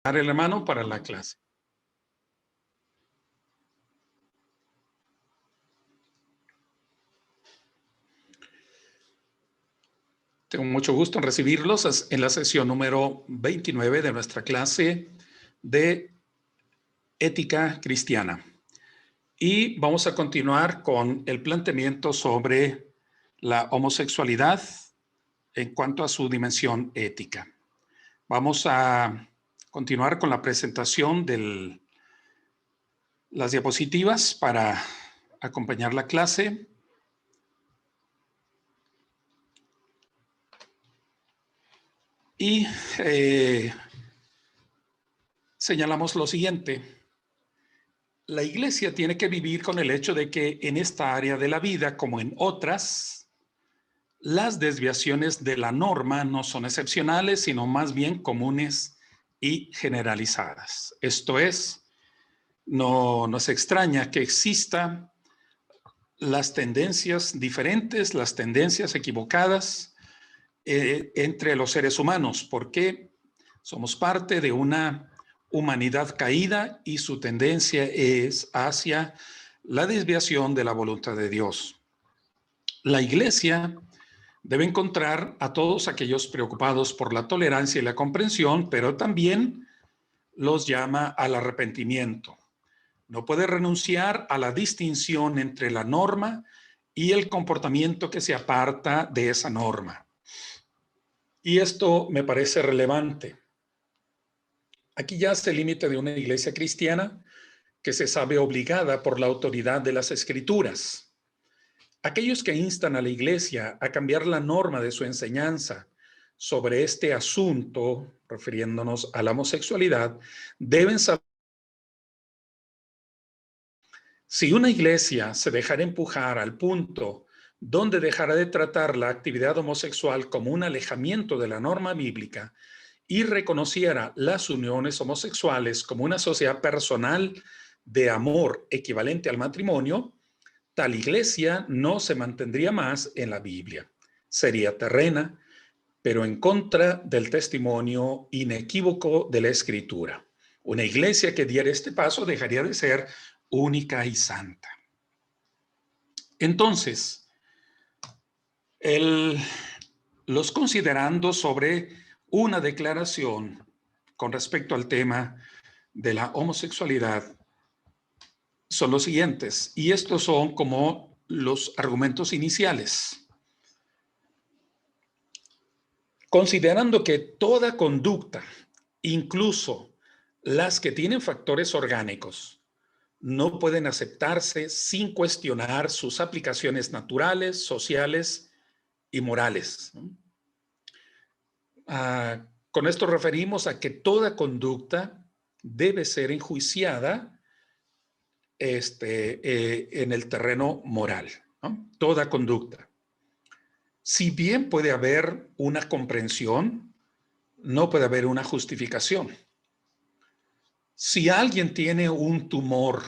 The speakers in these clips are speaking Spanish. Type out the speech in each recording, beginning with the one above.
El hermano para la clase. Tengo mucho gusto en recibirlos en la sesión número 29 de nuestra clase de ética cristiana. Y vamos a continuar con el planteamiento sobre la homosexualidad en cuanto a su dimensión ética. Vamos a continuar con la presentación de las diapositivas para acompañar la clase. Y señalamos lo siguiente. La Iglesia tiene que vivir con el hecho de que en esta área de la vida, como en otras, las desviaciones de la norma no son excepcionales, sino más bien comunes y generalizadas. Esto es, no nos extraña que existan las tendencias diferentes, las tendencias equivocadas entre los seres humanos, porque somos parte de una humanidad caída y su tendencia es hacia la desviación de la voluntad de Dios. La Iglesia debe encontrar a todos aquellos preocupados por la tolerancia y la comprensión, pero también los llama al arrepentimiento. No puede renunciar a la distinción entre la norma y el comportamiento que se aparta de esa norma. Y esto me parece relevante. Aquí ya se el límite de una iglesia cristiana que se sabe obligada por la autoridad de las Escrituras. Aquellos que instan a la iglesia a cambiar la norma de su enseñanza sobre este asunto, refiriéndonos a la homosexualidad, deben saber si una iglesia se dejara empujar al punto donde dejara de tratar la actividad homosexual como un alejamiento de la norma bíblica y reconociera las uniones homosexuales como una sociedad personal de amor equivalente al matrimonio, tal iglesia no se mantendría más en la Biblia. Sería terrena, pero en contra del testimonio inequívoco de la Escritura. Una iglesia que diera este paso dejaría de ser única y santa. Entonces, los considerandos sobre una declaración con respecto al tema de la homosexualidad son los siguientes, y estos son como los argumentos iniciales. Considerando que toda conducta, incluso las que tienen factores orgánicos, no pueden aceptarse sin cuestionar sus aplicaciones naturales, sociales y morales. Con esto referimos a que toda conducta debe ser enjuiciada en el terreno moral, ¿no? Toda conducta. Si bien puede haber una comprensión, no puede haber una justificación. Si alguien tiene un tumor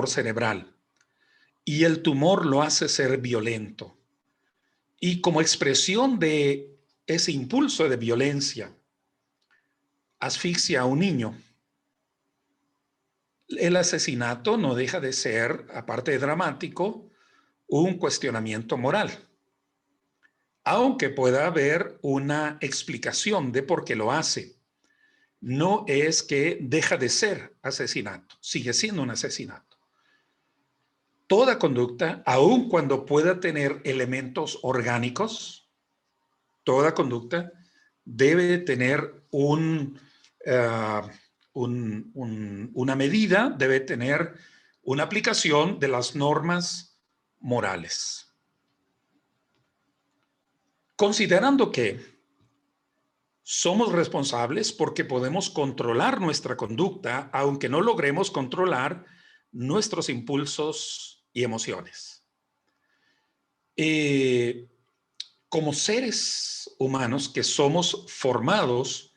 cerebral y el tumor lo hace ser violento, y como expresión de ese impulso de violencia asfixia a un niño, el asesinato no deja de ser, aparte de dramático, un cuestionamiento moral. Aunque pueda haber una explicación de por qué lo hace, no es que deja de ser asesinato, sigue siendo un asesinato. Toda conducta, aun cuando pueda tener elementos orgánicos, toda conducta debe tener una medida, debe tener una aplicación de las normas morales. Considerando que somos responsables porque podemos controlar nuestra conducta, aunque no logremos controlar nuestros impulsos y emociones. Como seres humanos que somos formados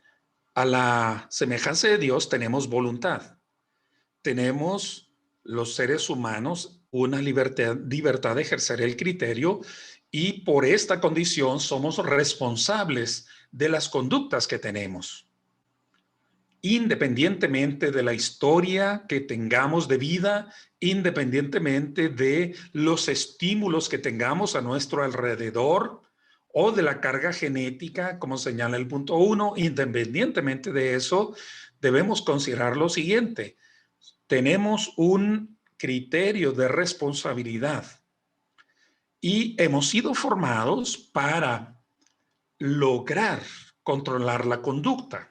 a la semejanza de Dios, tenemos voluntad. Tenemos los seres humanos una libertad de ejercer el criterio y por esta condición somos responsables de las conductas que tenemos. independientemente de la historia que tengamos de vida, independientemente de los estímulos que tengamos a nuestro alrededor o de la carga genética, como señala el punto 1, independientemente de eso, debemos considerar lo siguiente. Tenemos un criterio de responsabilidad y hemos sido formados para lograr controlar la conducta.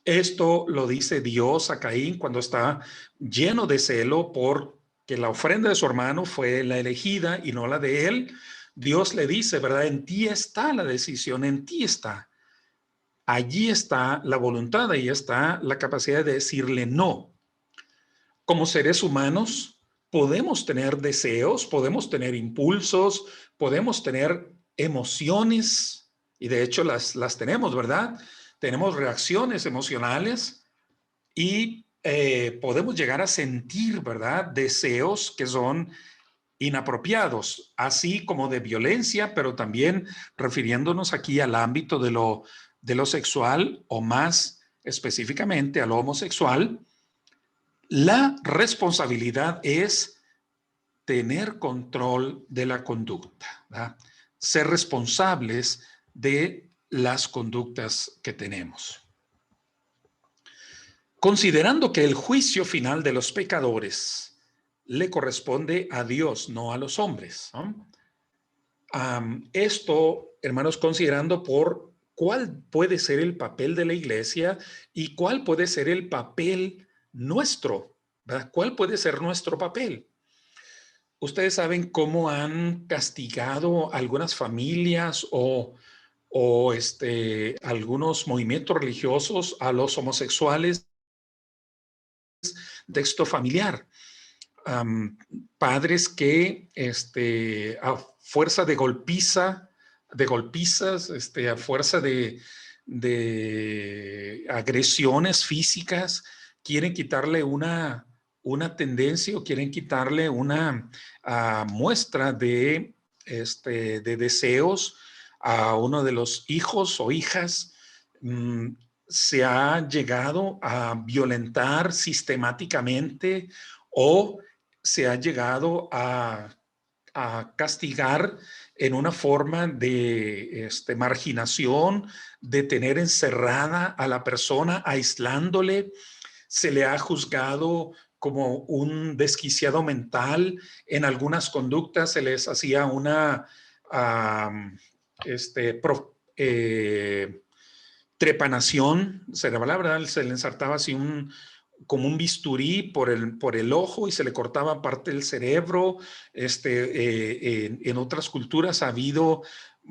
Esto lo dice Dios a Caín cuando está lleno de celo porque la ofrenda de su hermano fue la elegida y no la de él. Dios le dice, ¿verdad? En ti está la decisión, en ti está. Allí está la voluntad, ahí está la capacidad de decirle no. Como seres humanos podemos tener deseos, podemos tener impulsos, podemos tener emociones y de hecho las tenemos, ¿verdad? Tenemos reacciones emocionales y podemos llegar a sentir, ¿verdad? Deseos que son inapropiados, así como de violencia, pero también refiriéndonos aquí al ámbito de lo sexual o más específicamente a lo homosexual. La responsabilidad es tener control de la conducta, ¿verdad? Ser responsables de las conductas que tenemos. Considerando que el juicio final de los pecadores le corresponde a Dios, no a los hombres, ¿no? Esto, hermanos, considerando por cuál puede ser el papel de la iglesia y cuál puede ser el papel nuestro, ¿verdad? ¿Cuál puede ser nuestro papel? Ustedes saben cómo han castigado algunas familias o algunos movimientos religiosos a los homosexuales de texto familiar. Padres que a fuerza de golpizas, a fuerza de agresiones físicas, quieren quitarle una tendencia o quieren quitarle una muestra de deseos a uno de los hijos o hijas. Se ha llegado a violentar sistemáticamente o se ha llegado a castigar en una forma de marginación, de tener encerrada a la persona, aislándole. Se le ha juzgado como un desquiciado mental. En algunas conductas se les hacía una trepanación cerebral, ¿verdad? Se le ensartaba así como un bisturí por el ojo y se le cortaba parte del cerebro. En otras culturas ha habido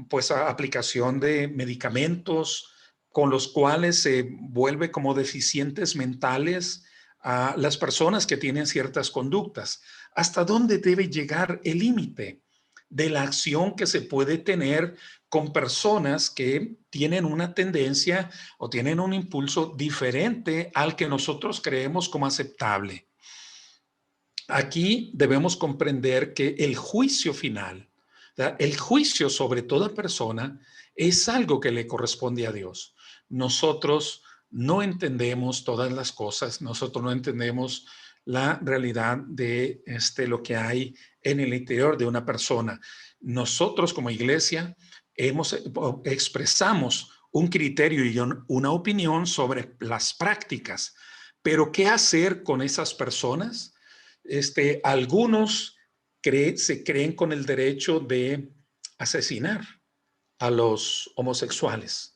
pues aplicación de medicamentos con los cuales se vuelve como deficientes mentales a las personas que tienen ciertas conductas. ¿Hasta dónde debe llegar el límite de la acción que se puede tener con personas que tienen una tendencia o tienen un impulso diferente al que nosotros creemos como aceptable? Aquí debemos comprender que el juicio final, ¿verdad? El juicio sobre toda persona es algo que le corresponde a Dios. Nosotros no entendemos todas las cosas, nosotros no entendemos la realidad de lo que hay en el interior de una persona. Nosotros como iglesia expresamos un criterio y una opinión sobre las prácticas, pero ¿qué hacer con esas personas? Algunos se creen con el derecho de asesinar a los homosexuales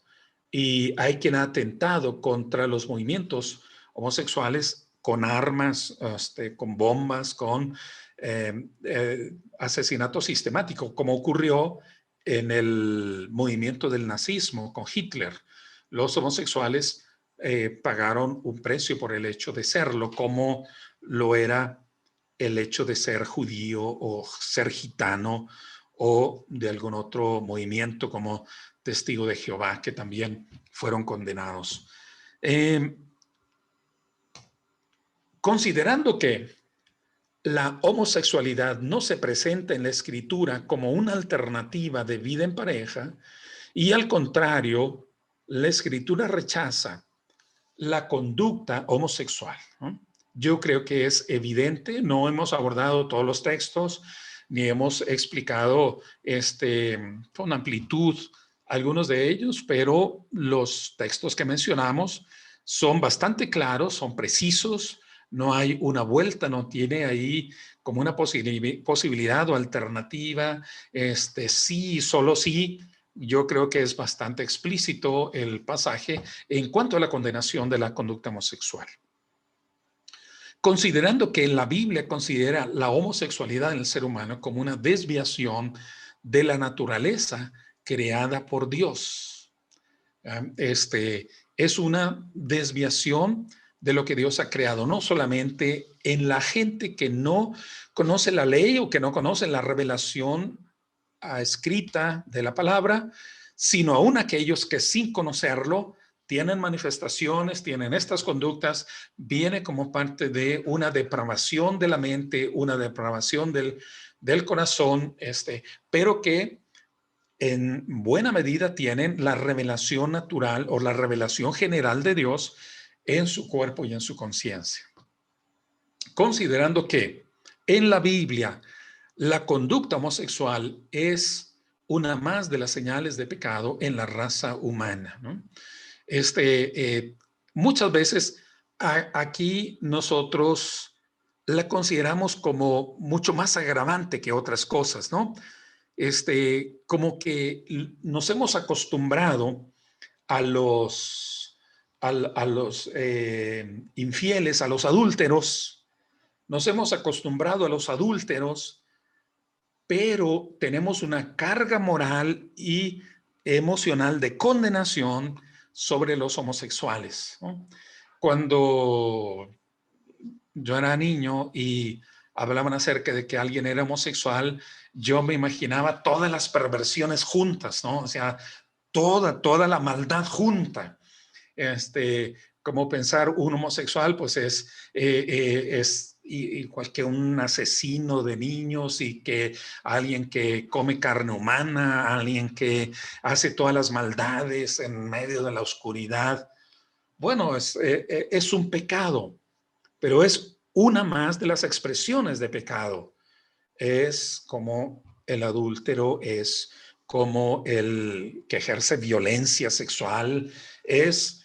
y hay quien ha atentado contra los movimientos homosexuales con armas, con bombas, con asesinato sistemático, como ocurrió en el movimiento del nazismo con Hitler. Los homosexuales pagaron un precio por el hecho de serlo, como lo era el hecho de ser judío o ser gitano o de algún otro movimiento como Testigo de Jehová, que también fueron condenados. Considerando que la homosexualidad no se presenta en la Escritura como una alternativa de vida en pareja, y al contrario, la Escritura rechaza la conducta homosexual, ¿no? Yo creo que es evidente, no hemos abordado todos los textos, ni hemos explicado con amplitud algunos de ellos, pero los textos que mencionamos son bastante claros, son precisos, no hay una vuelta, no tiene ahí como una posibilidad o alternativa, sí, solo sí. Yo creo que es bastante explícito el pasaje en cuanto a la condenación de la conducta homosexual. Considerando que la Biblia considera la homosexualidad en el ser humano como una desviación de la naturaleza creada por Dios. Es una desviación de lo que Dios ha creado, no solamente en la gente que no conoce la ley o que no conoce la revelación escrita de la palabra, sino aún aquellos que sin conocerlo tienen manifestaciones, tienen estas conductas, viene como parte de una depravación de la mente, una depravación del corazón, pero que en buena medida tienen la revelación natural o la revelación general de Dios en su cuerpo y en su conciencia. Considerando que en la Biblia la conducta homosexual es una más de las señales de pecado en la raza humana, ¿no? Muchas veces aquí nosotros la consideramos como mucho más agravante que otras cosas, ¿no? Como que nos hemos acostumbrado a los infieles, a los adúlteros, nos hemos acostumbrado a los adúlteros, pero tenemos una carga moral y emocional de condenación sobre los homosexuales, ¿no? Cuando yo era niño y hablaban acerca de que alguien era homosexual, yo me imaginaba todas las perversiones juntas, ¿no? O sea, toda la maldad junta. Como pensar un homosexual, pues es igual que un asesino de niños y que alguien que come carne humana, alguien que hace todas las maldades en medio de la oscuridad. Bueno, es un pecado, pero es una más de las expresiones de pecado. Es como el adúltero, es como el que ejerce violencia sexual, es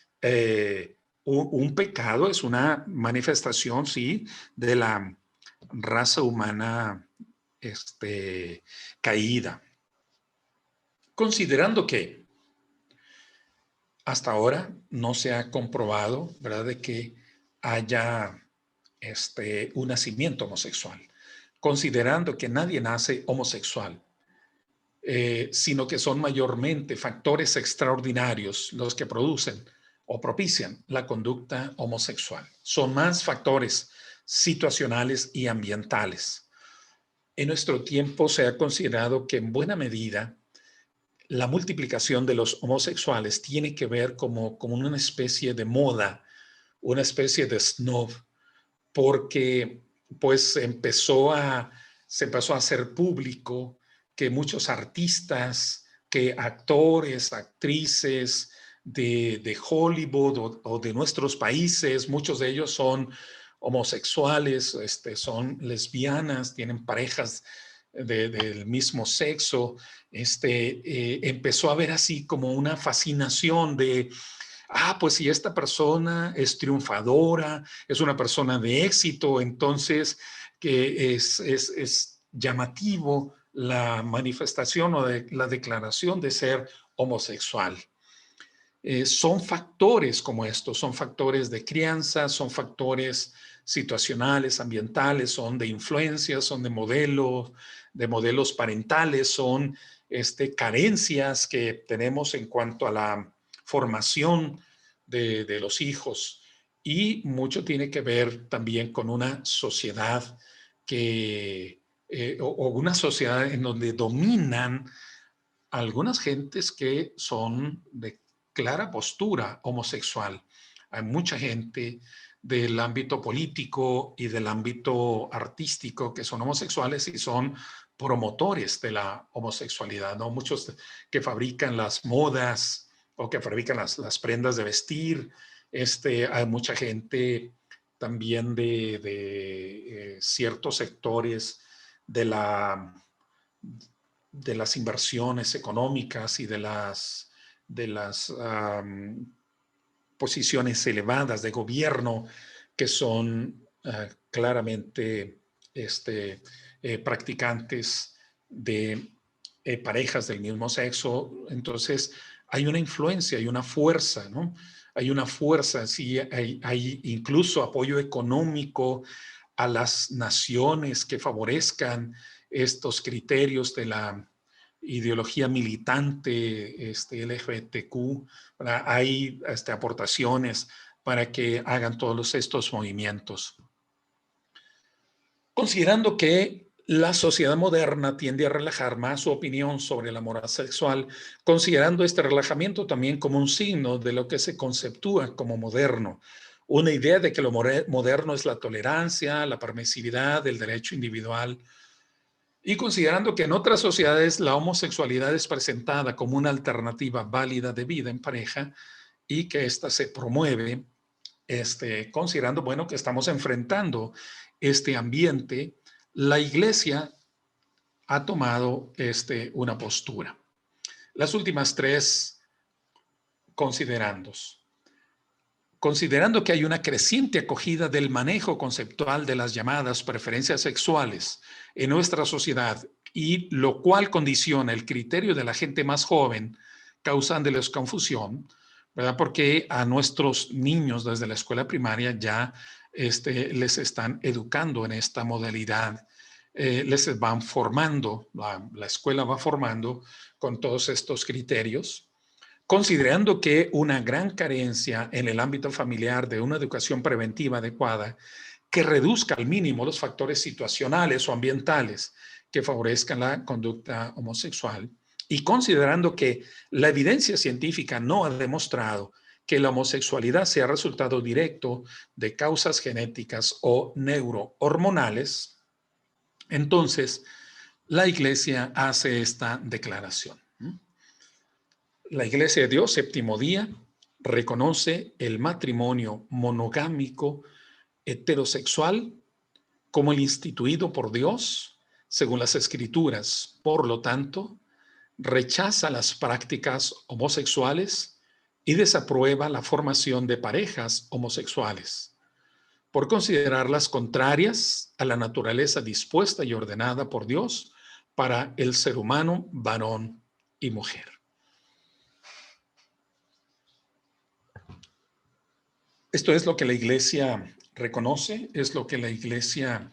un pecado, es una manifestación, sí, de la raza humana caída. Considerando que hasta ahora no se ha comprobado, ¿verdad?, de que haya un nacimiento homosexual, considerando que nadie nace homosexual, sino que son mayormente factores extraordinarios los que producen o propician la conducta homosexual. Son más factores situacionales y ambientales. En nuestro tiempo se ha considerado que en buena medida la multiplicación de los homosexuales tiene que ver como una especie de moda, una especie de snob, porque pues se empezó a hacer público que muchos artistas, que actores, actrices de Hollywood o de nuestros países, muchos de ellos son homosexuales, son lesbianas, tienen parejas del mismo sexo. Empezó a haber así como una fascinación de pues si esta persona es triunfadora, es una persona de éxito, entonces que es llamativo la manifestación o la declaración de ser homosexual. Son factores como estos, son factores de crianza, son factores situacionales, ambientales, son de influencias, son de modelos parentales, son carencias que tenemos en cuanto a la formación de los hijos, y mucho tiene que ver también con una sociedad o una sociedad en donde dominan algunas gentes que son de clara postura homosexual. Hay mucha gente del ámbito político y del ámbito artístico que son homosexuales y son promotores de la homosexualidad, ¿no? Muchos que fabrican las modas o que fabrican las prendas de vestir, Hay mucha gente también de ciertos sectores de de las inversiones económicas y de las posiciones elevadas de gobierno que son claramente practicantes de parejas del mismo sexo. Entonces, hay una influencia, hay una fuerza, ¿no? Hay una fuerza, sí, hay incluso apoyo económico a las naciones que favorezcan estos criterios de la ideología militante LGBTQ. Hay aportaciones para que hagan todos estos movimientos. Considerando que la sociedad moderna tiende a relajar más su opinión sobre la moral sexual, considerando este relajamiento también como un signo de lo que se conceptúa como moderno, una idea de que lo moderno es la tolerancia, la permisividad, el derecho individual, y considerando que en otras sociedades la homosexualidad es presentada como una alternativa válida de vida en pareja y que ésta se promueve, considerando, bueno, que estamos enfrentando este ambiente, la Iglesia ha tomado una postura. Las últimas tres considerandos. Considerando que hay una creciente acogida del manejo conceptual de las llamadas preferencias sexuales en nuestra sociedad, y lo cual condiciona el criterio de la gente más joven, causándoles confusión, ¿verdad? Porque a nuestros niños desde la escuela primaria ya les están educando en esta modalidad, les van formando, la escuela va formando con todos estos criterios. Considerando que una gran carencia en el ámbito familiar de una educación preventiva adecuada que reduzca al mínimo los factores situacionales o ambientales que favorezcan la conducta homosexual, y considerando que la evidencia científica no ha demostrado que la homosexualidad sea resultado directo de causas genéticas o neurohormonales, entonces la Iglesia hace esta declaración. La Iglesia de Dios, séptimo día, reconoce el matrimonio monogámico heterosexual como el instituido por Dios, según las Escrituras. Por lo tanto, rechaza las prácticas homosexuales y desaprueba la formación de parejas homosexuales, por considerarlas contrarias a la naturaleza dispuesta y ordenada por Dios para el ser humano, varón y mujer. Esto es lo que la Iglesia reconoce, es lo que la Iglesia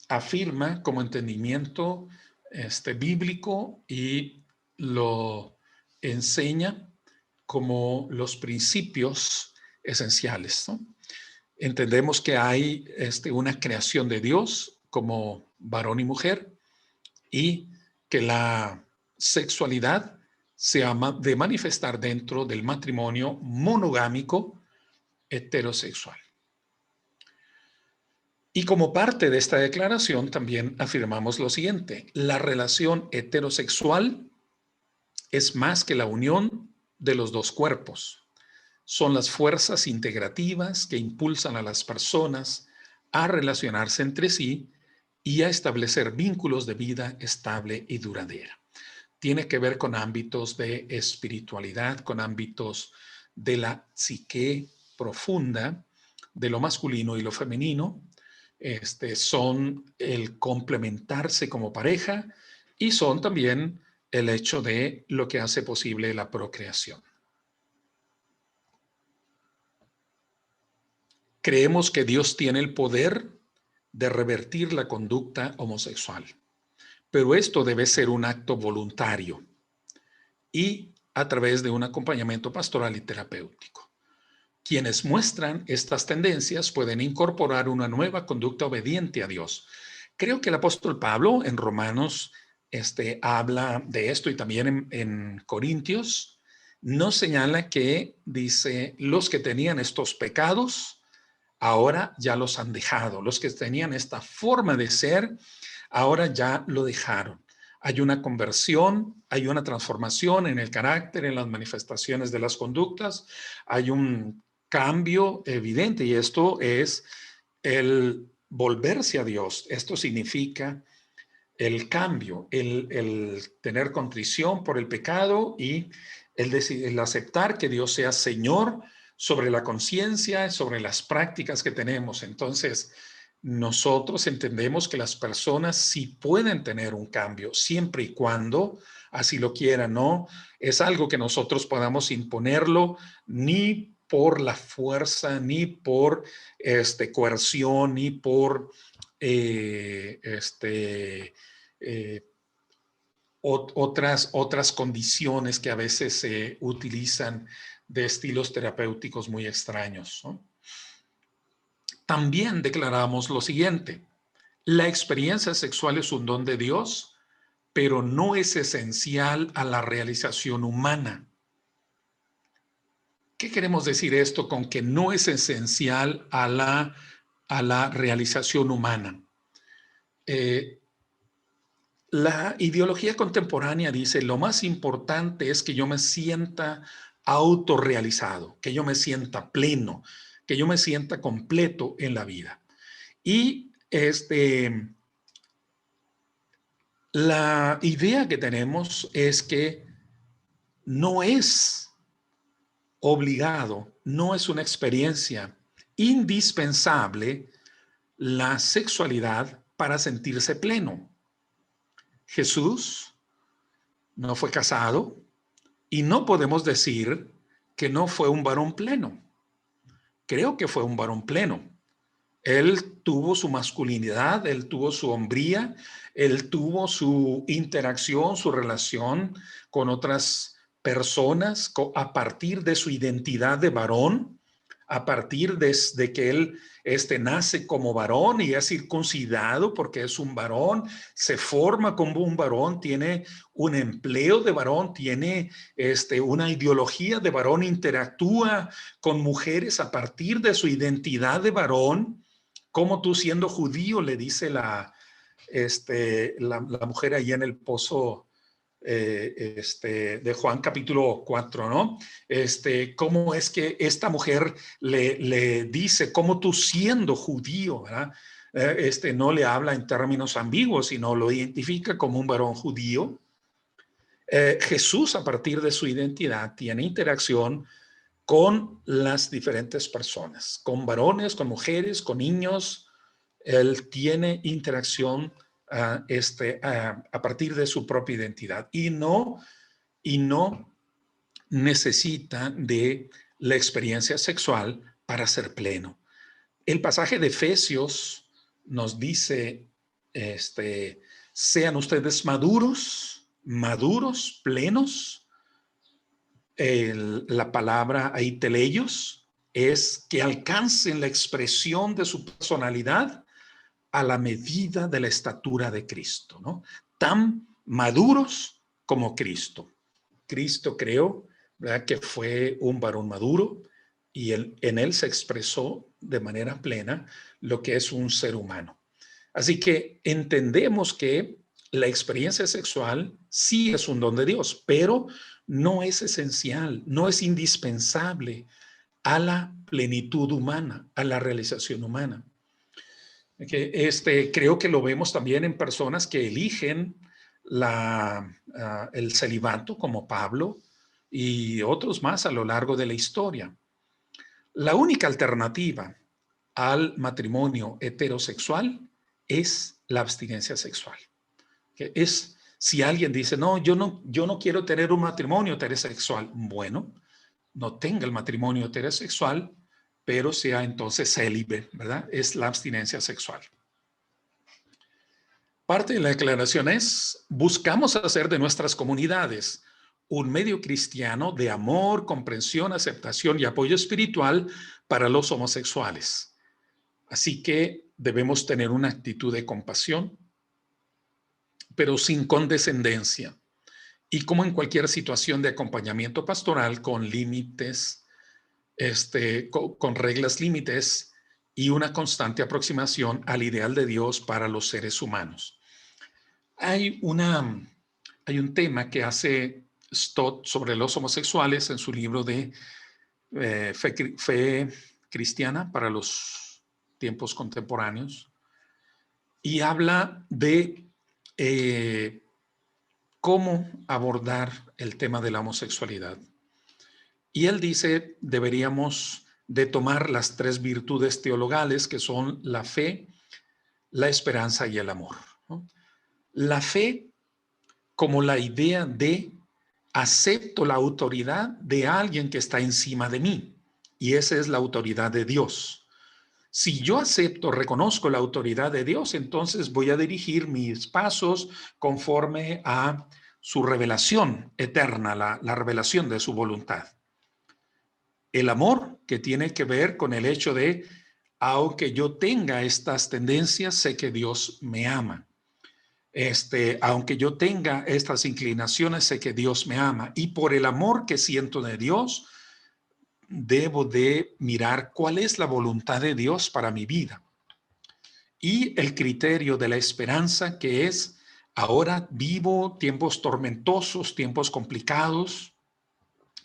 afirma como entendimiento bíblico y lo enseña como los principios esenciales, ¿no? Entendemos que hay una creación de Dios como varón y mujer, y que la sexualidad se ha de manifestar dentro del matrimonio monogámico heterosexual. Y como parte de esta declaración también afirmamos lo siguiente: la relación heterosexual es más que la unión de los dos cuerpos. Son las fuerzas integrativas que impulsan a las personas a relacionarse entre sí y a establecer vínculos de vida estable y duradera. Tiene que ver con ámbitos de espiritualidad, con ámbitos de la psique profunda, de lo masculino y lo femenino. Son el complementarse como pareja, y son también el hecho de lo que hace posible la procreación. Creemos que Dios tiene el poder de revertir la conducta homosexual, pero esto debe ser un acto voluntario y a través de un acompañamiento pastoral y terapéutico. Quienes muestran estas tendencias pueden incorporar una nueva conducta obediente a Dios. Creo que el apóstol Pablo en Romanos habla de esto, y también en Corintios nos señala que dice: los que tenían estos pecados ahora ya los han dejado, los que tenían esta forma de ser ahora ya lo dejaron. Hay una conversión, hay una transformación en el carácter, en las manifestaciones de las conductas, hay un cambio evidente y esto es el volverse a Dios. Esto significa el cambio, el tener contrición por el pecado y el aceptar que Dios sea Señor sobre la conciencia, sobre las prácticas que tenemos. Entonces, nosotros entendemos que las personas sí pueden tener un cambio siempre y cuando así lo quieran, ¿no? Es algo que nosotros podamos imponerlo ni por la fuerza, ni por coerción, ni por eh, este, eh, otras condiciones que a veces se utilizan de estilos terapéuticos muy extraños, ¿no? También declaramos lo siguiente: la experiencia sexual es un don de Dios, pero no es esencial a la realización humana. ¿Qué queremos decir esto con que no es esencial a la realización humana? La ideología contemporánea dice, lo más importante es que yo me sienta autorrealizado, que yo me sienta pleno, que yo me sienta completo en la vida. Y la idea que tenemos es que no es obligado, no es una experiencia indispensable la sexualidad para sentirse pleno. Jesús no fue casado y no podemos decir que no fue un varón pleno. Creo que fue un varón pleno. Él tuvo su masculinidad, él tuvo su hombría, él tuvo su interacción, su relación con otras personas a partir de su identidad de varón, a partir de que él nace como varón y es circuncidado porque es un varón, se forma como un varón, tiene un empleo de varón, tiene una ideología de varón, interactúa con mujeres a partir de su identidad de varón. Como tú siendo judío, le dice la mujer ahí en el pozo de Juan capítulo 4, ¿no? Cómo es que esta mujer le dice, cómo tú siendo judío, ¿verdad? No le habla en términos ambiguos, sino lo identifica como un varón judío. Jesús, a partir de su identidad, tiene interacción con las diferentes personas, con varones, con mujeres, con niños. Él tiene interacción a partir de su propia identidad y no necesita de la experiencia sexual para ser pleno. El pasaje de Efesios nos dice, sean ustedes maduros, plenos. La palabra ahí teleios es que alcancen la expresión de su personalidad a la medida de la estatura de Cristo, ¿no? Tan maduros como Cristo. Cristo creo, ¿verdad?, que fue un varón maduro y en él se expresó de manera plena lo que es un ser humano. Así que entendemos que la experiencia sexual sí es un don de Dios, pero no es esencial, no es indispensable a la plenitud humana, a la realización humana. Creo que lo vemos también en personas que eligen el celibato, como Pablo y otros más a lo largo de la historia. La única alternativa al matrimonio heterosexual es la abstinencia sexual. Que es si alguien dice, no, yo no quiero tener un matrimonio heterosexual. Bueno, no tenga el matrimonio heterosexual, pero sea entonces célibe, ¿verdad? Es la abstinencia sexual. Parte de la declaración es, buscamos hacer de nuestras comunidades un medio cristiano de amor, comprensión, aceptación y apoyo espiritual para los homosexuales. Así que debemos tener una actitud de compasión, pero sin condescendencia. Y como en cualquier situación de acompañamiento pastoral, con límites, con reglas límites y una constante aproximación al ideal de Dios para los seres humanos. Hay hay un tema que hace Stott sobre los homosexuales en su libro de fe cristiana para los tiempos contemporáneos, y habla de cómo abordar el tema de la homosexualidad. Y él dice, deberíamos de tomar las tres virtudes teologales que son la fe, la esperanza y el amor, ¿no? La fe como la idea de acepto la autoridad de alguien que está encima de mí, y esa es la autoridad de Dios. Si yo acepto, reconozco la autoridad de Dios, entonces voy a dirigir mis pasos conforme a su revelación eterna, la revelación de su voluntad. El amor, que tiene que ver con el hecho de, aunque yo tenga estas tendencias, sé que Dios me ama. Aunque yo tenga estas inclinaciones, sé que Dios me ama. Y por el amor que siento de Dios, debo de mirar cuál es la voluntad de Dios para mi vida. Y el criterio de la esperanza, que es, ahora vivo tiempos tormentosos, tiempos complicados,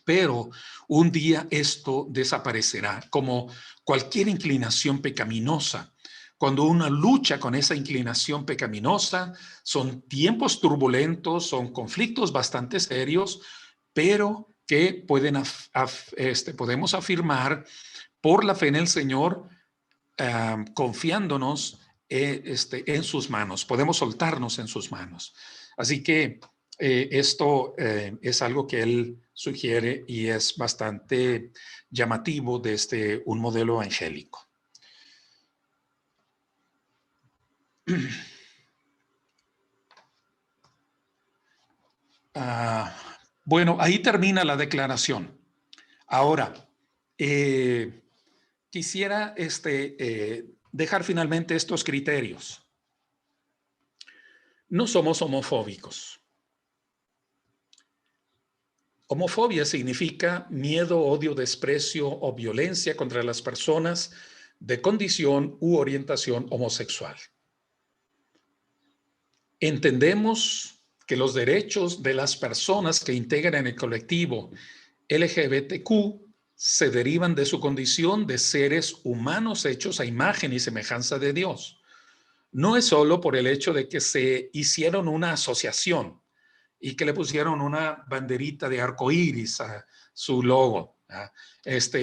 pero un día esto desaparecerá, como cualquier inclinación pecaminosa. Cuando uno lucha con esa inclinación pecaminosa, son tiempos turbulentos, son conflictos bastante serios, pero que podemos afirmar por la fe en el Señor, confiándonos en sus manos. Podemos soltarnos en sus manos. Así que esto es algo que él sugiere y es bastante llamativo desde un modelo evangélico. Bueno, ahí termina la declaración. Ahora, quisiera dejar finalmente estos criterios. No somos homofóbicos. Homofobia significa miedo, odio, desprecio o violencia contra las personas de condición u orientación homosexual. Entendemos que los derechos de las personas que integran el colectivo LGBTQ se derivan de su condición de seres humanos hechos a imagen y semejanza de Dios. No es solo por el hecho de que se hicieron una asociación y que le pusieron una banderita de arcoíris a su logo.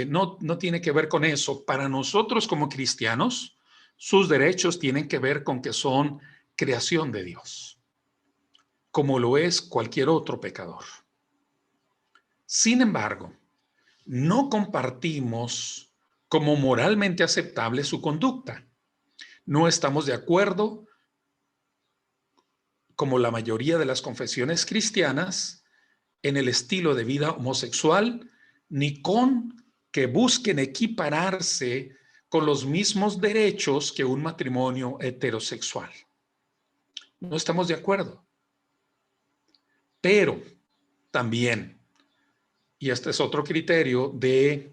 No tiene que ver con eso. Para nosotros como cristianos, sus derechos tienen que ver con que son creación de Dios, como lo es cualquier otro pecador. Sin embargo, no compartimos como moralmente aceptable su conducta. No estamos de acuerdo, como la mayoría de las confesiones cristianas, en el estilo de vida homosexual, ni con que busquen equipararse con los mismos derechos que un matrimonio heterosexual. No estamos de acuerdo. Pero también, y este es otro criterio de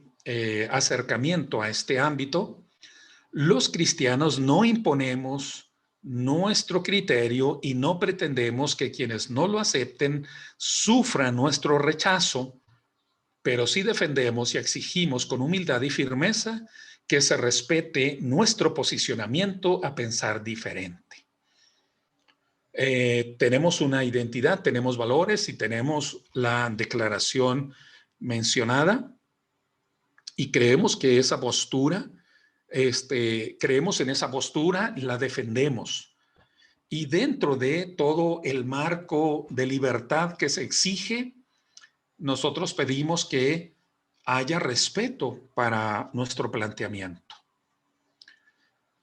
acercamiento a este ámbito, los cristianos no imponemos nuestro criterio y no pretendemos que quienes no lo acepten sufran nuestro rechazo, pero sí defendemos y exigimos con humildad y firmeza que se respete nuestro posicionamiento a pensar diferente. Tenemos una identidad, tenemos valores y tenemos la declaración mencionada, y creemos que esa postura, creemos en esa postura, la defendemos. Y dentro de todo el marco de libertad que se exige, nosotros pedimos que haya respeto para nuestro planteamiento.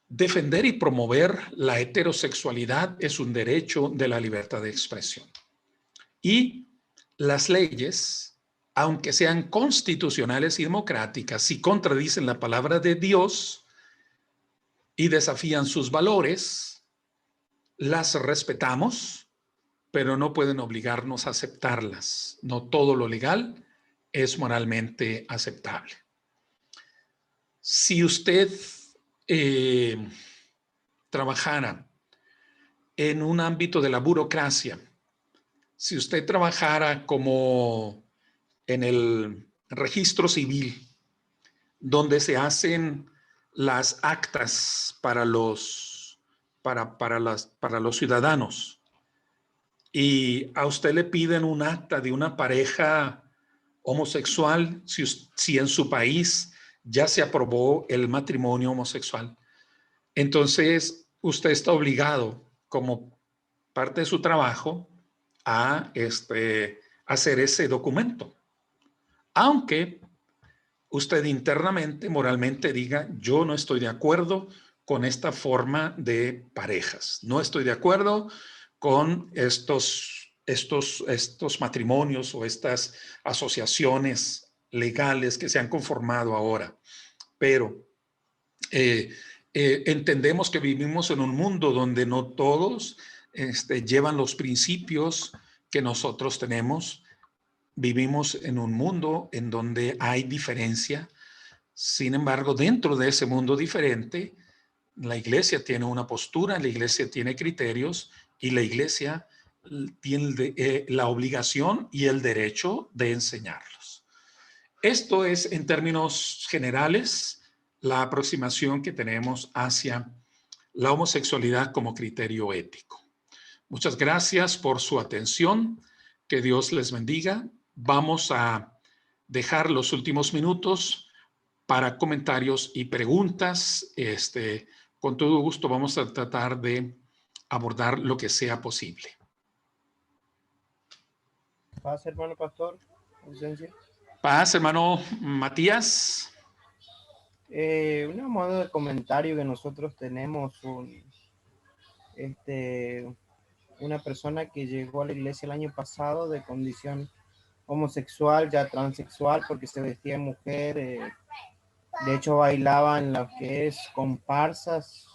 Defender y promover la heterosexualidad es un derecho de la libertad de expresión. Y las leyes, aunque sean constitucionales y democráticas, si contradicen la palabra de Dios y desafían sus valores, las respetamos, pero no pueden obligarnos a aceptarlas. No todo lo legal es moralmente aceptable. Si usted trabajara en un ámbito de la burocracia. Si usted trabajara como en el registro civil, donde se hacen las actas para los ciudadanos, y a usted le piden un acta de una pareja homosexual, si en su país ya se aprobó el matrimonio homosexual, entonces usted está obligado, como parte de su trabajo, a hacer ese documento. Aunque usted internamente, moralmente diga, yo no estoy de acuerdo con esta forma de parejas, no estoy de acuerdo con estos matrimonios o estas asociaciones legales que se han conformado ahora. Pero entendemos que vivimos en un mundo donde no todos llevan los principios que nosotros tenemos. Vivimos en un mundo en donde hay diferencia. Sin embargo, dentro de ese mundo diferente, la iglesia tiene una postura, la iglesia tiene criterios y la iglesia tiene la obligación y el derecho de enseñarlos. Esto es, en términos generales, la aproximación que tenemos hacia la homosexualidad como criterio ético. Muchas gracias por su atención. Que Dios les bendiga. Vamos a dejar los últimos minutos para comentarios y preguntas. Con todo gusto vamos a tratar de abordar lo que sea posible. Paz, hermano pastor. Ausencia. Paz, hermano Matías. Un modo de comentario que nosotros tenemos, una persona que llegó a la iglesia el año pasado de condición homosexual, ya transexual, porque se vestía de mujer, de hecho bailaba en lo que es comparsas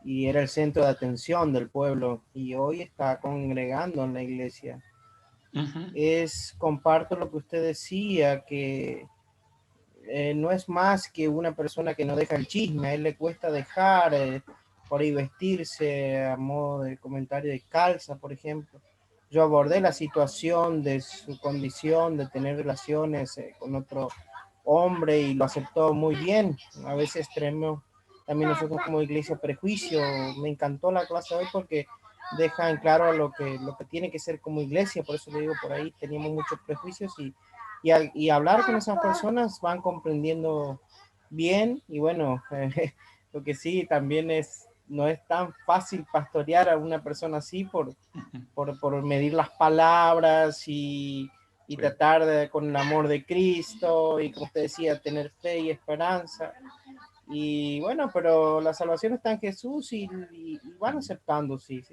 y era el centro de atención del pueblo y hoy está congregando en la iglesia. Comparto lo que usted decía, que no es más que una persona que no deja el chisme, a él le cuesta dejar por ahí vestirse a modo de comentario de calza, por ejemplo. Yo abordé la situación de su condición de tener relaciones con otro hombre y lo aceptó muy bien. A veces tenemos también nosotros como iglesia prejuicio. Me encantó la clase de hoy porque deja en claro lo que tiene que ser como iglesia, por eso le digo, por ahí teníamos muchos prejuicios y hablar con esas personas van comprendiendo bien y bueno, lo que sí también no es tan fácil pastorear a una persona así por medir las palabras y Sí. tratar con el amor de Cristo y como usted decía, tener fe y esperanza. Y bueno, pero la salvación está en Jesús y van aceptando, sí,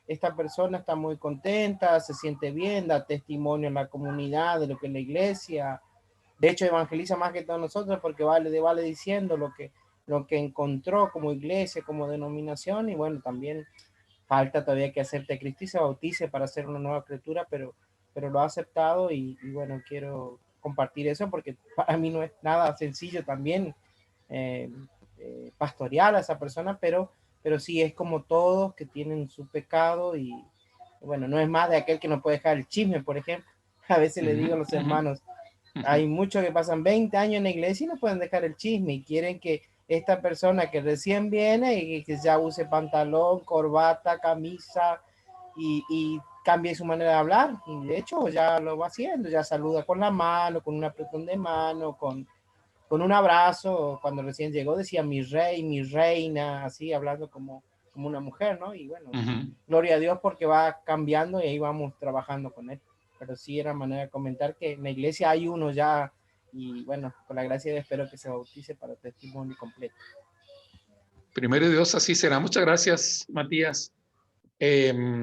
esta persona está muy contenta, se siente bien, da testimonio en la comunidad de lo que es la iglesia. De hecho, evangeliza más que todos nosotros porque vale diciendo lo que encontró como iglesia, como denominación. Y bueno, también falta todavía que acepte a Cristo y se bautice para ser una nueva criatura, pero lo ha aceptado y bueno, quiero compartir eso porque para mí no es nada sencillo también pastorear a esa persona, pero sí es como todos que tienen su pecado y bueno, no es más de aquel que no puede dejar el chisme, por ejemplo. A veces le digo a los hermanos, hay muchos que pasan 20 años en la iglesia y no pueden dejar el chisme y quieren que esta persona que recién viene y que ya use pantalón, corbata, camisa y cambie su manera de hablar. Y de hecho ya lo va haciendo, ya saluda con la mano, con un apretón de mano, con un abrazo. Cuando recién llegó decía mi rey, mi reina, así hablando como una mujer, ¿no? Y bueno, gloria a Dios porque va cambiando y ahí vamos trabajando con él. Pero sí era manera de comentar que en la iglesia hay uno ya y bueno, con la gracia de espero que se bautice para testimonio completo. Primero Dios, así será. Muchas gracias, Matías. Es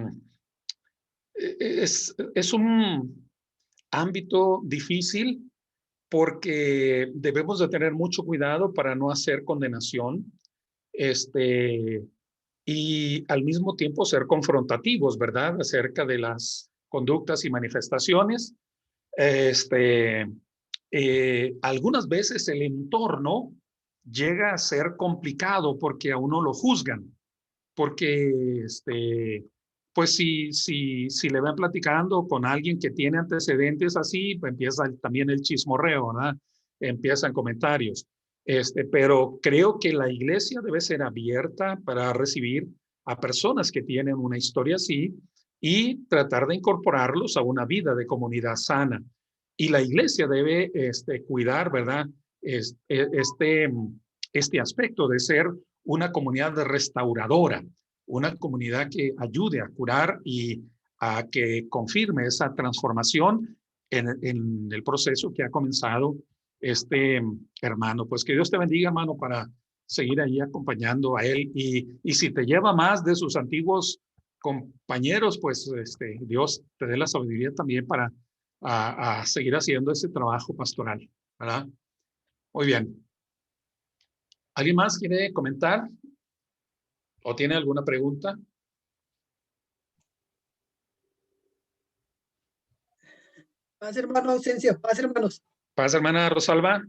un ámbito difícil porque debemos de tener mucho cuidado para no hacer condenación, y al mismo tiempo ser confrontativos, ¿verdad? Acerca de las conductas y manifestaciones. Algunas veces el entorno llega a ser complicado porque a uno lo juzgan. porque pues si le van platicando con alguien que tiene antecedentes así, pues empieza también el chismorreo, ¿verdad? Empiezan comentarios. Pero creo que la iglesia debe ser abierta para recibir a personas que tienen una historia así y tratar de incorporarlos a una vida de comunidad sana. Y la iglesia debe cuidar, ¿verdad? Este aspecto de ser una comunidad restauradora, una comunidad que ayude a curar y a que confirme esa transformación en el proceso que ha comenzado este hermano. Pues que Dios te bendiga, hermano, para seguir ahí acompañando a él. Y si te lleva más de sus antiguos compañeros, pues Dios te dé la sabiduría también para a seguir haciendo ese trabajo pastoral, ¿verdad? Muy bien. ¿Alguien más quiere comentar o tiene alguna pregunta? Paz, hermano Ausencia, paz, hermanos. Paz, hermana Rosalba.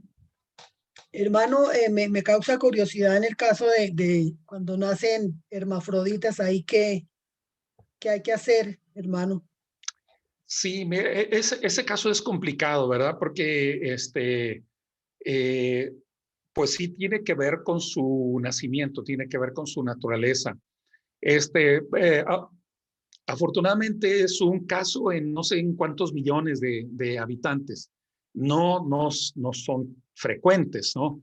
Hermano, me causa curiosidad en el caso de cuando nacen hermafroditas ahí, ¿qué hay que hacer, hermano? Sí, mire, ese caso es complicado, ¿verdad? Porque eh, pues sí tiene que ver con su nacimiento, tiene que ver con su naturaleza. Eh, a- Afortunadamente es un caso en no sé en cuántos millones de habitantes. No son frecuentes, ¿no?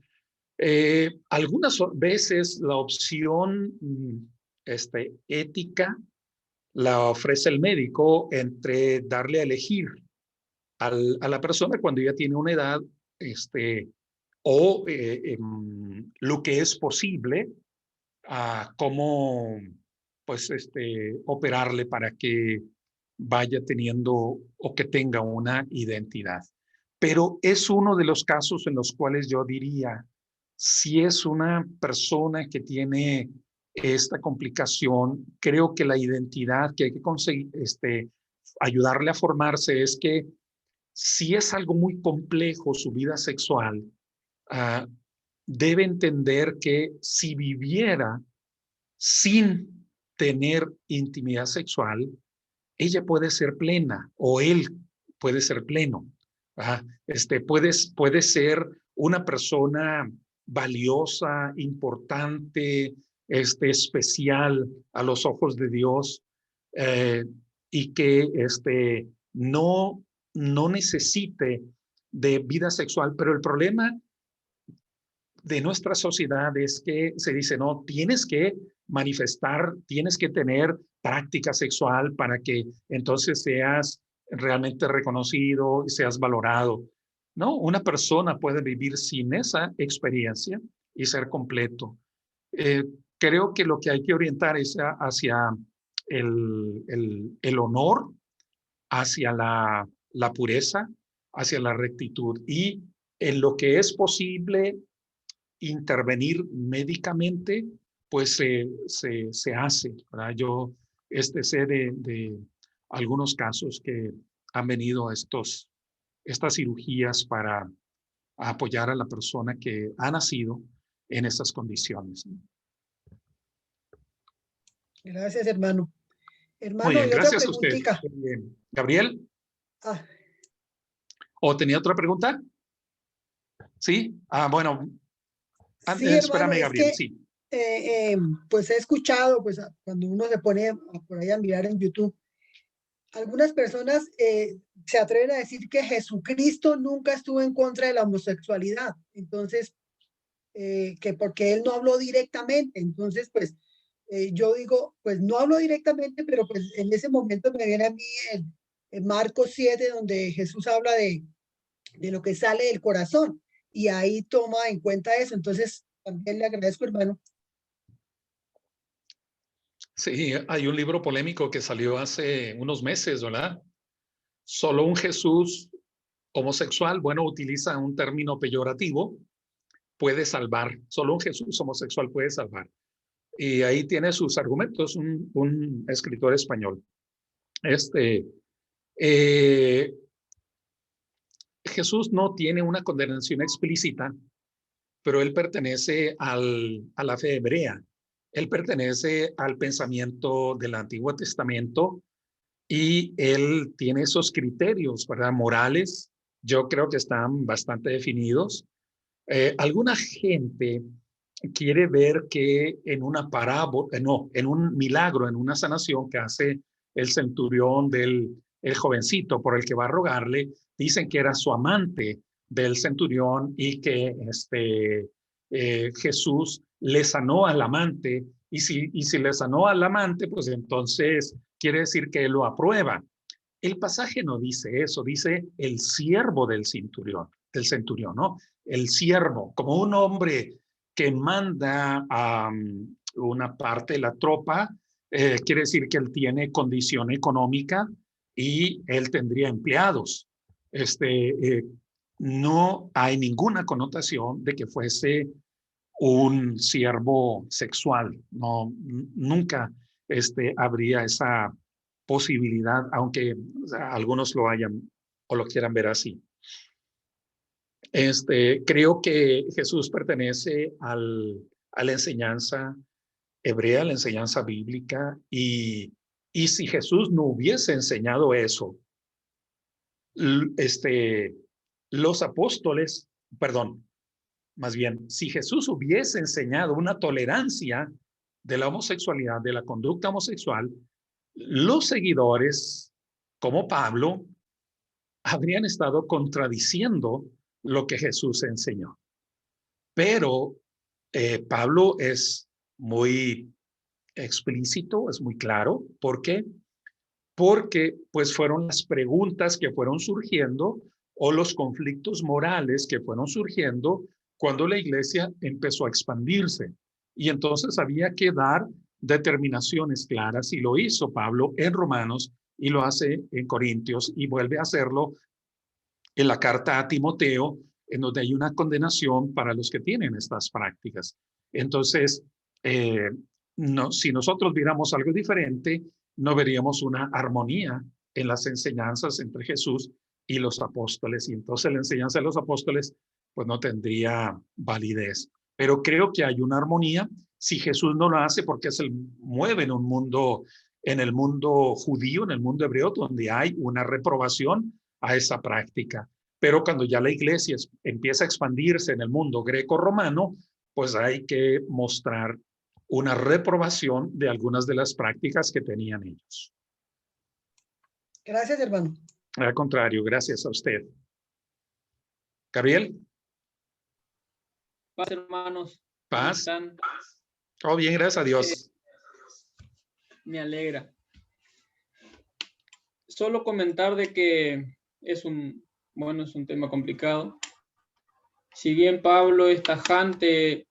Algunas veces la opción ética la ofrece el médico entre darle a elegir a la persona cuando ya tiene una edad, o lo que es posible, a cómo pues operarle para que vaya teniendo o que tenga una identidad. Pero es uno de los casos en los cuales yo diría, si es una persona que tiene esta complicación, creo que la identidad que hay que conseguir, ayudarle a formarse es que si es algo muy complejo su vida sexual, uh, debe entender que si viviera sin tener intimidad sexual, ella puede ser plena o él puede ser pleno. Puede ser una persona valiosa, importante, especial a los ojos de Dios, eh, y que no necesite de vida sexual. Pero el problema de nuestra sociedad es que se dice, no, tienes que manifestar, tienes que tener práctica sexual para que entonces seas realmente reconocido y seas valorado. No, una persona puede vivir sin esa experiencia y ser completo. Eh, Creo que lo que hay que orientar es hacia el honor, hacia la pureza, hacia la rectitud y en lo que es posible intervenir médicamente, pues se hace, ¿verdad? Yo sé de algunos casos que han venido estas cirugías para apoyar a la persona que ha nacido en esas condiciones. Gracias, hermano. Muy Hermano, bien, y otra gracias a usted. preguntita. Gabriel, Ah, ¿o tenía otra pregunta? Sí, bueno, sí, hermano, espérame, es Gabriel, que sí. pues he escuchado, pues cuando uno se pone por ahí a mirar en YouTube, algunas personas se atreven a decir que Jesucristo nunca estuvo en contra de la homosexualidad. Entonces, que porque él no habló directamente. Entonces, pues yo digo, pues no hablo directamente, pero pues en ese momento me viene a mí el Marcos 7, donde Jesús habla de lo que sale del corazón y ahí toma en cuenta eso. Entonces, también le agradezco, hermano. Sí, hay un libro polémico que salió hace unos meses, ¿verdad? Solo un Jesús homosexual, bueno, utiliza un término peyorativo, puede salvar. Solo un Jesús homosexual puede salvar. Y ahí tiene sus argumentos un escritor español. Eh, Jesús no tiene una condenación explícita, pero él pertenece a la fe hebrea. Él pertenece al pensamiento del Antiguo Testamento y él tiene esos criterios, ¿verdad? Morales, yo creo que están bastante definidos. Alguna gente quiere ver que en una parábola, no, en un milagro, en una sanación que hace el centurión el jovencito por el que va a rogarle, dicen que era su amante del centurión y que Jesús le sanó al amante y si le sanó al amante, pues entonces quiere decir que él lo aprueba. El pasaje no dice eso, dice el siervo del centurión, ¿no? El siervo, como un hombre que manda a una parte de la tropa, quiere decir que él tiene condición económica y él tendría empleados. No hay ninguna connotación de que fuese un siervo sexual. No, nunca habría esa posibilidad, aunque o sea, algunos lo hayan o lo quieran ver así. Creo que Jesús pertenece a la enseñanza hebrea, la enseñanza bíblica, y si Jesús no hubiese enseñado eso, los apóstoles, perdón, más bien, si Jesús hubiese enseñado una tolerancia de la homosexualidad, de la conducta homosexual, los seguidores, como Pablo, habrían estado contradiciendo lo que Jesús enseñó. Pero Pablo es muy explícito, es muy claro. ¿Por qué? Porque pues fueron las preguntas que fueron surgiendo o los conflictos morales que fueron surgiendo cuando la iglesia empezó a expandirse. Y entonces había que dar determinaciones claras, y lo hizo Pablo en Romanos y lo hace en Corintios y vuelve a hacerlo en la carta a Timoteo, en donde hay una condenación para los que tienen estas prácticas. Entonces, no, si nosotros viéramos algo diferente, no veríamos una armonía en las enseñanzas entre Jesús y los apóstoles, y entonces la enseñanza de los apóstoles pues no tendría validez. Pero creo que hay una armonía si Jesús no lo hace, porque se mueve en un mundo, en el mundo judío, en el mundo hebreo, donde hay una reprobación a esa práctica. Pero cuando ya la iglesia empieza a expandirse en el mundo greco-romano, pues hay que mostrar una reprobación de algunas de las prácticas que tenían ellos. Gracias, hermano. Al contrario, gracias a usted. Gabriel. Paz, hermanos. Paz. ¿Cómo están? Todo bien, gracias a Dios. Me alegra. Solo comentar de que es un tema complicado. Si bien Pablo es tajante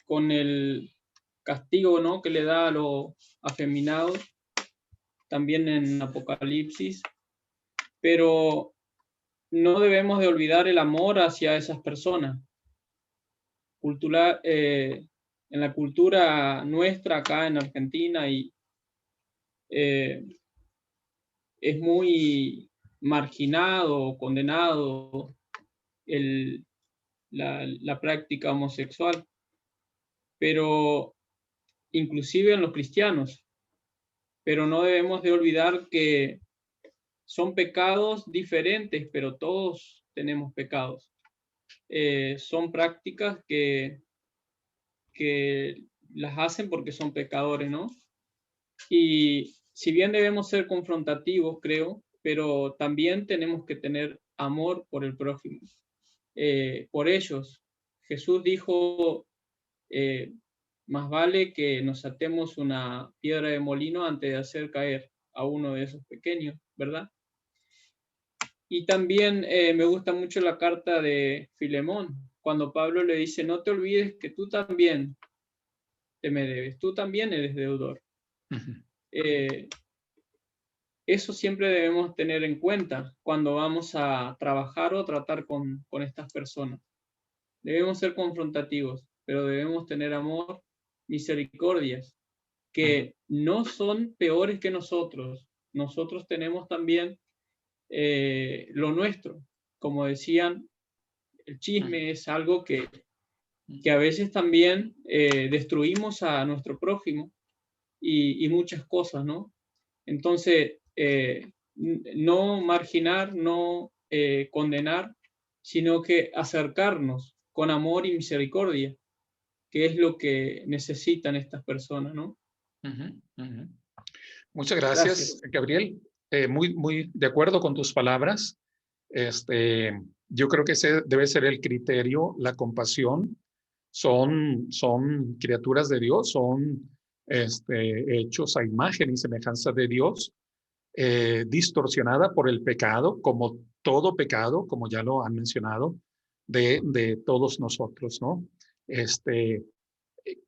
con el castigo, ¿no?, que le da a los afeminados, también en Apocalipsis, pero no debemos de olvidar el amor hacia esas personas. En la cultura nuestra acá en Argentina es muy marginado, condenado la práctica homosexual, pero inclusive en los cristianos. Pero no debemos de olvidar que son pecados diferentes, pero todos tenemos pecados. Son prácticas que las hacen porque son pecadores, ¿no? Y si bien debemos ser confrontativos, creo, pero también tenemos que tener amor por el prójimo, por ellos. Jesús dijo, más vale que nos atemos una piedra de molino antes de hacer caer a uno de esos pequeños, ¿verdad? Y también me gusta mucho la carta de Filemón, cuando Pablo le dice, no te olvides que tú también te me debes, tú también eres deudor. Eso siempre debemos tener en cuenta cuando vamos a trabajar o tratar con estas personas. Debemos ser confrontativos, pero debemos tener amor, misericordias, que no son peores que nosotros. Nosotros tenemos también lo nuestro. Como decían, el chisme es algo que que a veces también destruimos a nuestro prójimo y muchas cosas, ¿no? Entonces, no marginar, no condenar, sino que acercarnos con amor y misericordia, que es lo que necesitan estas personas, ¿no? Muchas gracias, Gabriel. Muy de acuerdo con tus palabras. Yo creo que ese debe ser el criterio, la compasión. Son criaturas de Dios, son hechos a imagen y semejanza de Dios, distorsionada por el pecado, como todo pecado, como ya lo han mencionado, de todos nosotros, ¿no?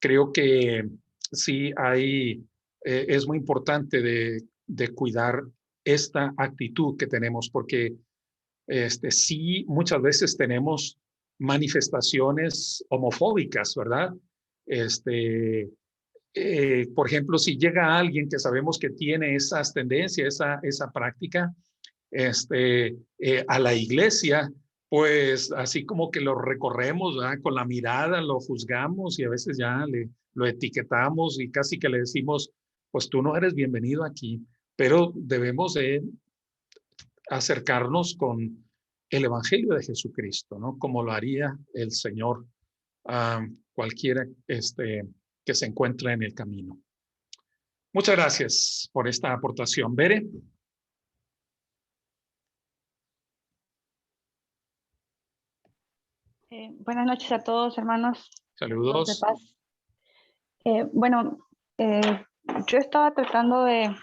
Creo que sí es muy importante de cuidar esta actitud que tenemos, porque sí muchas veces tenemos manifestaciones homofóbicas, ¿verdad? Por ejemplo, si llega alguien que sabemos que tiene esas tendencias, esa práctica, a la iglesia, pues así como que lo recorremos, ¿verdad? Con la mirada, lo juzgamos y a veces ya lo etiquetamos y casi que le decimos, pues tú no eres bienvenido aquí, pero debemos de acercarnos con el Evangelio de Jesucristo, ¿no? Como lo haría el Señor a cualquiera que se encuentre en el camino. Muchas gracias por esta aportación. Bere. Buenas noches a todos, hermanos. Saludos. De paz. Bueno, yo estaba tratando de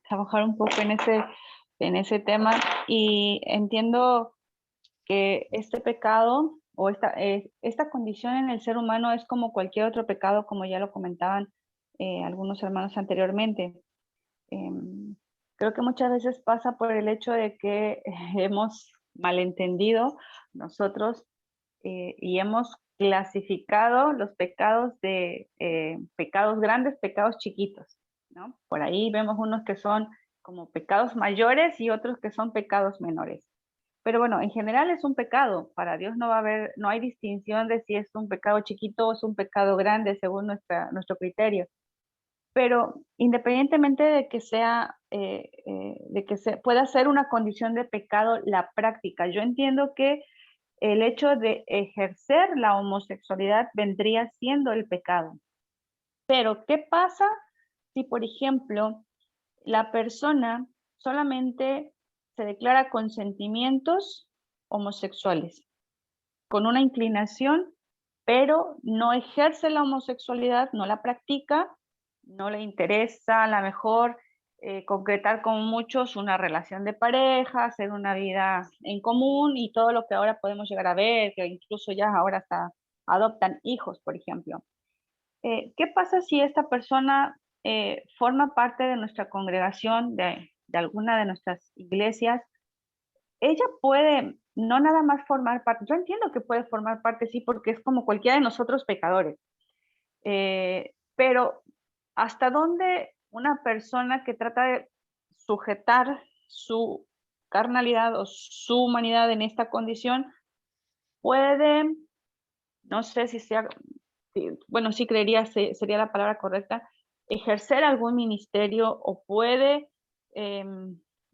trabajar un poco en ese tema y entiendo que este pecado o esta condición en el ser humano es como cualquier otro pecado, como ya lo comentaban algunos hermanos anteriormente. Creo que muchas veces pasa por el hecho de que hemos malentendido nosotros y hemos clasificado los pecados de pecados grandes, pecados chiquitos, ¿no? Por ahí vemos unos que son como pecados mayores y otros que son pecados menores. Pero bueno, en general es un pecado. Para Dios no hay distinción de si es un pecado chiquito o es un pecado grande según nuestro criterio. Pero independientemente de que pueda ser una condición de pecado la práctica, yo entiendo que el hecho de ejercer la homosexualidad vendría siendo el pecado. Pero, ¿qué pasa si, por ejemplo, la persona solamente se declara con sentimientos homosexuales, con una inclinación, pero no ejerce la homosexualidad, no la practica, no le interesa a lo mejor concretar con muchos una relación de pareja, hacer una vida en común y todo lo que ahora podemos llegar a ver, que incluso ya ahora hasta adoptan hijos, por ejemplo? ¿Qué pasa si esta persona forma parte de nuestra congregación, de alguna de nuestras iglesias? Ella puede no nada más formar parte, yo entiendo que puede formar parte, sí, porque es como cualquiera de nosotros pecadores, pero ¿hasta dónde una persona que trata de sujetar su carnalidad o su humanidad en esta condición puede, no sé si sea, bueno, sí creería sería la palabra correcta, ejercer algún ministerio o puede,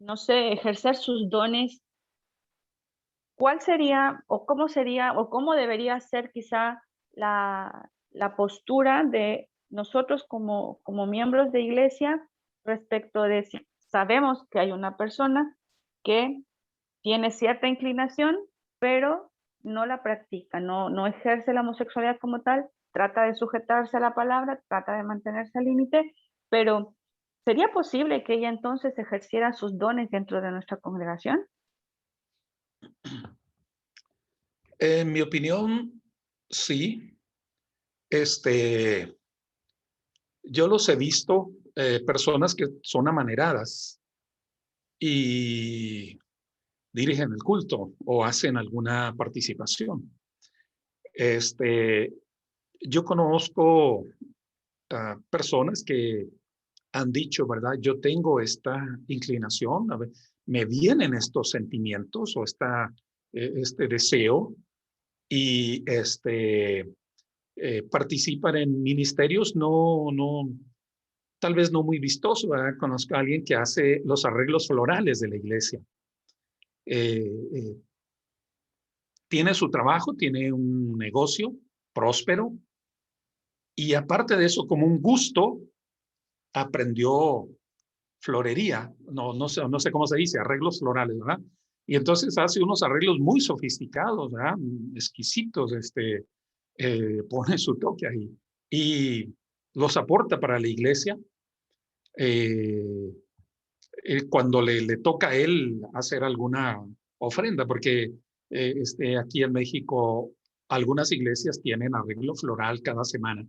no sé, ejercer sus dones? ¿Cuál sería o cómo debería ser quizá la postura de nosotros como miembros de iglesia respecto de si sabemos que hay una persona que tiene cierta inclinación, pero no la practica, no ejerce la homosexualidad como tal, trata de sujetarse a la palabra, trata de mantenerse al límite, pero ¿sería posible que ella entonces ejerciera sus dones dentro de nuestra congregación? En mi opinión, sí. Yo los he visto, personas que son amaneradas y dirigen el culto o hacen alguna participación. Yo conozco personas que han dicho, ¿verdad? Yo tengo esta inclinación, a ver, me vienen estos sentimientos o este deseo y participan en ministerios tal vez no muy vistosos, ¿verdad? Conozco a alguien que hace los arreglos florales de la iglesia. Tiene su trabajo, tiene un negocio próspero y aparte de eso, como un gusto, aprendió florería, no sé cómo se dice, arreglos florales, ¿verdad? Y entonces hace unos arreglos muy sofisticados, ¿verdad? Exquisitos, pone su toque ahí y los aporta para la iglesia. Cuando le toca a él hacer alguna ofrenda, porque aquí en México algunas iglesias tienen arreglo floral cada semana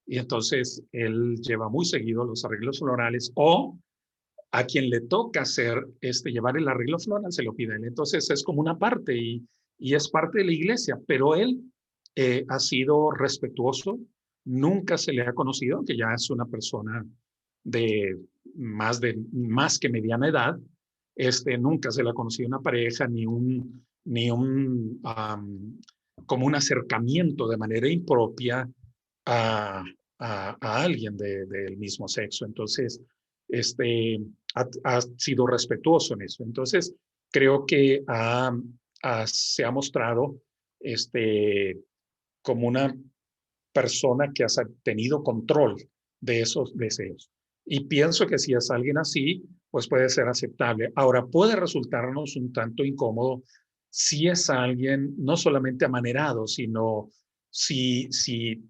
y entonces él lleva muy seguido los arreglos florales o a quien le toca hacer, llevar el arreglo floral se lo pide él. Entonces es como una parte y es parte de la iglesia, pero él ha sido respetuoso, nunca se le ha conocido, que ya es una persona de más que mediana edad, nunca se le ha conocido una pareja ni como un acercamiento de manera impropia a, a alguien del mismo sexo. Entonces, ha sido respetuoso en eso. Entonces, creo que se ha mostrado como una persona que ha tenido control de esos deseos. Y pienso que si es alguien así, pues puede ser aceptable. Ahora, puede resultarnos un tanto incómodo si es alguien no solamente amanerado, sino si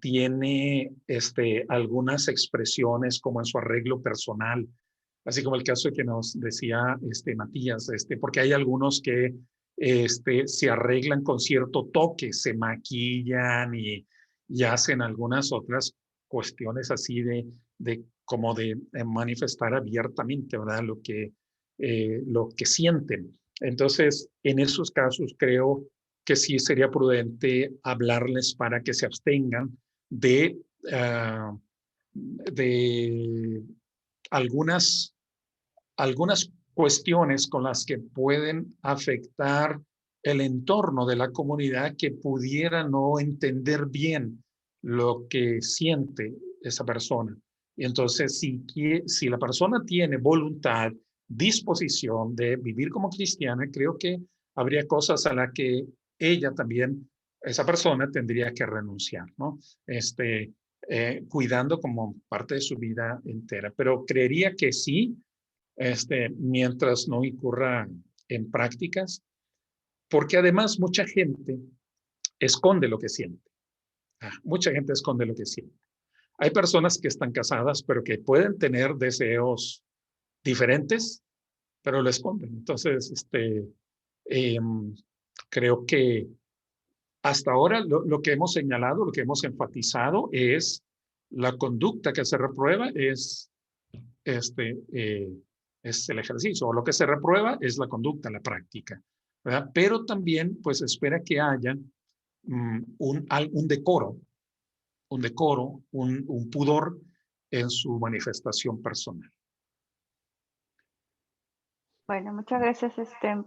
tiene algunas expresiones como en su arreglo personal, así como el caso que nos decía Matías, porque hay algunos que se arreglan con cierto toque, se maquillan y hacen algunas otras cuestiones así como de manifestar abiertamente, ¿verdad? Lo que sienten. Entonces, en esos casos creo que sí sería prudente hablarles para que se abstengan de algunas cuestiones con las que pueden afectar el entorno de la comunidad que pudiera no entender bien lo que siente esa persona. Y entonces, si la persona tiene voluntad, disposición de vivir como cristiana, creo que habría cosas a las que ella también, esa persona, tendría que renunciar, ¿no? Cuidando como parte de su vida entera. Pero creería que sí, mientras no incurra en prácticas, porque además mucha gente esconde lo que siente. Mucha gente esconde lo que siente. Hay personas que están casadas, pero que pueden tener deseos diferentes, pero lo esconden. Entonces, creo que hasta ahora lo que hemos señalado, lo que hemos enfatizado es la conducta que se reprueba es es el ejercicio, o lo que se reprueba es la conducta, la práctica, ¿verdad? Pero también, pues, espera que haya un decoro, un pudor en su manifestación personal. Bueno, muchas gracias,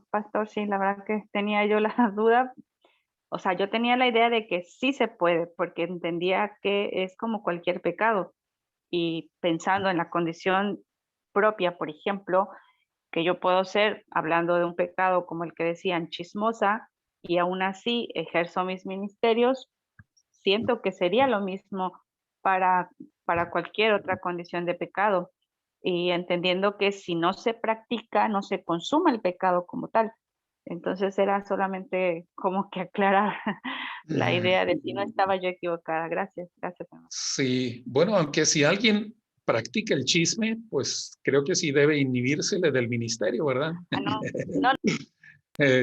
pastor. Sí, la verdad que tenía yo la duda. O sea, yo tenía la idea de que sí se puede, porque entendía que es como cualquier pecado. Y pensando en la condición propia, por ejemplo, que yo puedo ser, hablando de un pecado como el que decían, chismosa, y aún así ejerzo mis ministerios, siento que sería lo mismo para, para cualquier otra condición de pecado. Y entendiendo que si no se practica, no se consuma el pecado como tal. Entonces era solamente como que aclarar la idea de si no estaba yo equivocada. Gracias, gracias. Sí, bueno, aunque si alguien practica el chisme, pues creo que sí debe inhibírsele del ministerio, ¿verdad? No, no,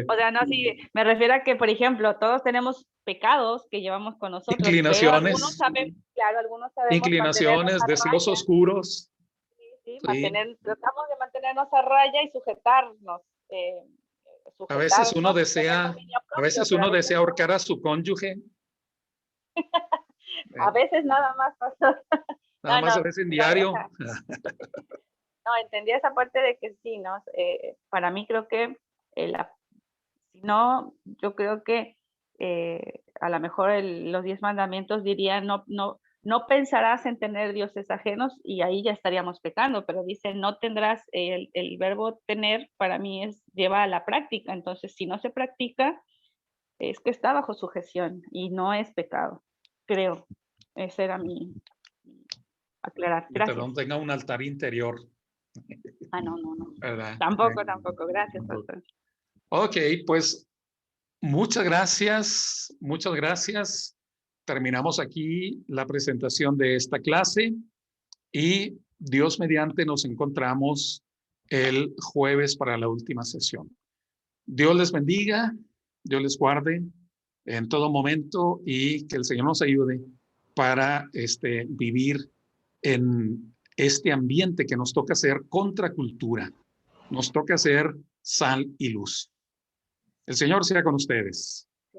o sea, no, sí, me refiero a que, por ejemplo, todos tenemos pecados que llevamos con nosotros, pero algunos Inclinaciones, claro, algunos sabemos mantenernos inclinaciones, a deseos raya, oscuros. sí, Sí. tratamos de mantenernos a raya y sujetarnos, A veces uno y tener dominio a propio, veces pero a uno veces desea no, ahorcar a su cónyuge. a veces nada más pasó. Nada No, más a no, veces en no, o diario. sea, no, entendí esa parte de que sí, ¿no? Para mí creo que, si no, yo creo que a lo mejor los 10 mandamientos dirían no pensarás en tener dioses ajenos, y ahí ya estaríamos pecando, pero dice no tendrás, el verbo tener para mí lleva a la práctica, entonces si no se practica es que está bajo sujeción y no es pecado, creo. Ese era mi aclarar. Gracias. Perdón, tenga un altar interior. No. ¿Verdad? Tampoco. Gracias, Tampoco. pastor. Ok, pues muchas gracias. Terminamos aquí la presentación de esta clase y Dios mediante nos encontramos el jueves para la última sesión. Dios les bendiga, Dios les guarde en todo momento y que el Señor nos ayude para vivir en este ambiente que nos toca ser contracultura. Nos toca ser sal y luz. El Señor sea con ustedes. Sí.